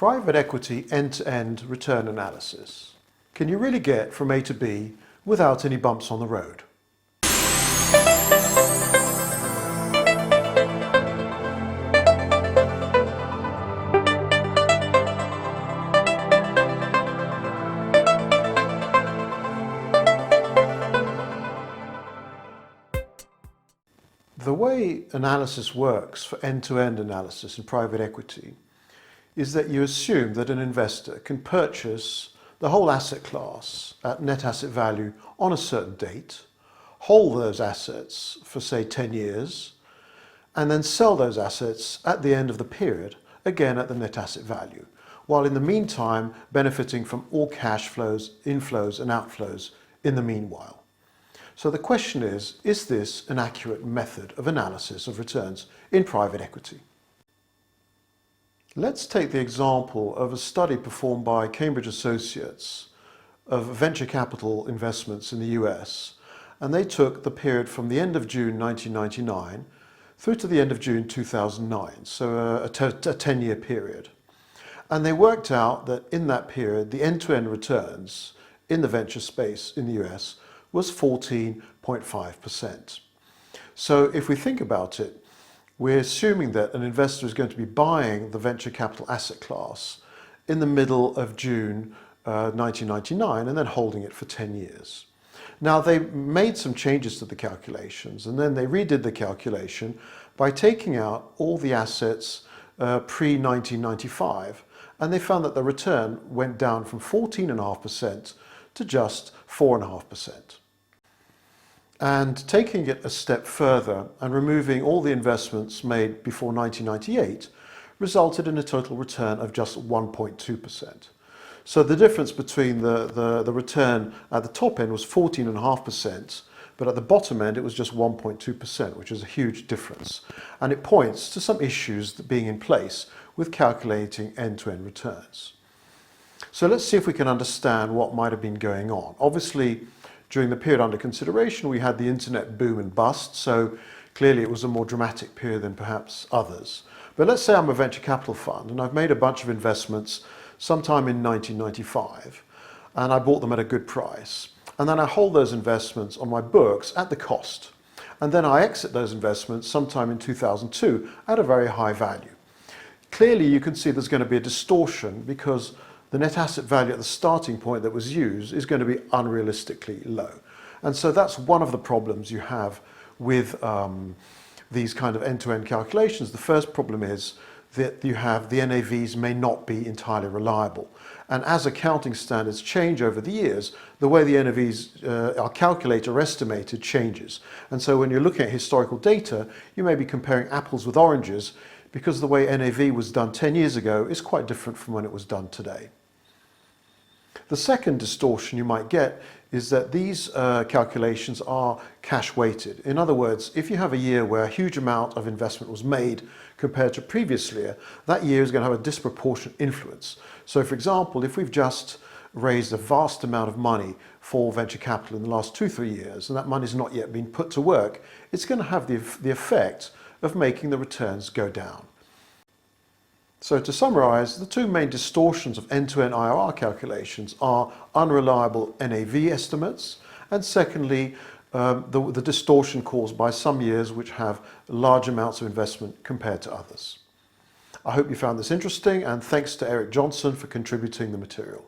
Private equity end-to-end return analysis. Can you really get from A to B without any bumps on the road? The way analysis works for end-to-end analysis in private equity is that you assume that an investor can purchase the whole asset class at net asset value on a certain date, hold those assets for say 10 years, and then sell those assets at the end of the period, again at the net asset value, while in the meantime benefiting from all cash flows, inflows and outflows in the meanwhile. So the question is this an accurate method of analysis of returns in private equity? Let's take the example of a study performed by Cambridge Associates of venture capital investments in the US, and they took the period from the end of June 1999 through to the end of June 2009, so a 10-year period. And they worked out that in that period the end-to-end returns in the venture space in the US was 14.5%. So if we think about it, we're assuming that an investor is going to be buying the venture capital asset class in the middle of June 1999 and then holding it for 10 years. Now they made some changes to the calculations and then they redid the calculation by taking out all the assets pre-1995, and they found that the return went down from 14.5% to just 4.5%. And taking it a step further and removing all the investments made before 1998 resulted in a total return of just 1.2%. So the difference between the return at the top end was 14.5%, but at the bottom end it was just 1.2%, which is a huge difference. And it points to some issues being in place with calculating end-to-end returns. So let's see if we can understand what might have been going on. Obviously, during the period under consideration, we had the internet boom and bust, so clearly it was a more dramatic period than perhaps others. But let's say I'm a venture capital fund and I've made a bunch of investments sometime in 1995, and I bought them at a good price. And then I hold those investments on my books at the cost. And then I exit those investments sometime in 2002 at a very high value. Clearly you can see there's going to be a distortion because the net asset value at the starting point that was used is going to be unrealistically low. And so that's one of the problems you have with these kind of end-to-end calculations. The first problem is that you have the NAVs may not be entirely reliable. And as accounting standards change over the years, the way the NAVs are calculated or estimated changes. And so when you're looking at historical data, you may be comparing apples with oranges because the way NAV was done 10 years ago is quite different from when it was done today. The second distortion you might get is that these calculations are cash weighted. In other words, if you have a year where a huge amount of investment was made compared to previous year, that year is going to have a disproportionate influence. So for example, if we've just raised a vast amount of money for venture capital in the last 2-3 years and that money's not yet been put to work, it's going to have the effect of making the returns go down. So to summarize, the two main distortions of end-to-end IRR calculations are unreliable NAV estimates, and secondly, the distortion caused by some years which have large amounts of investment compared to others. I hope you found this interesting, and thanks to Eric Johnson for contributing the material.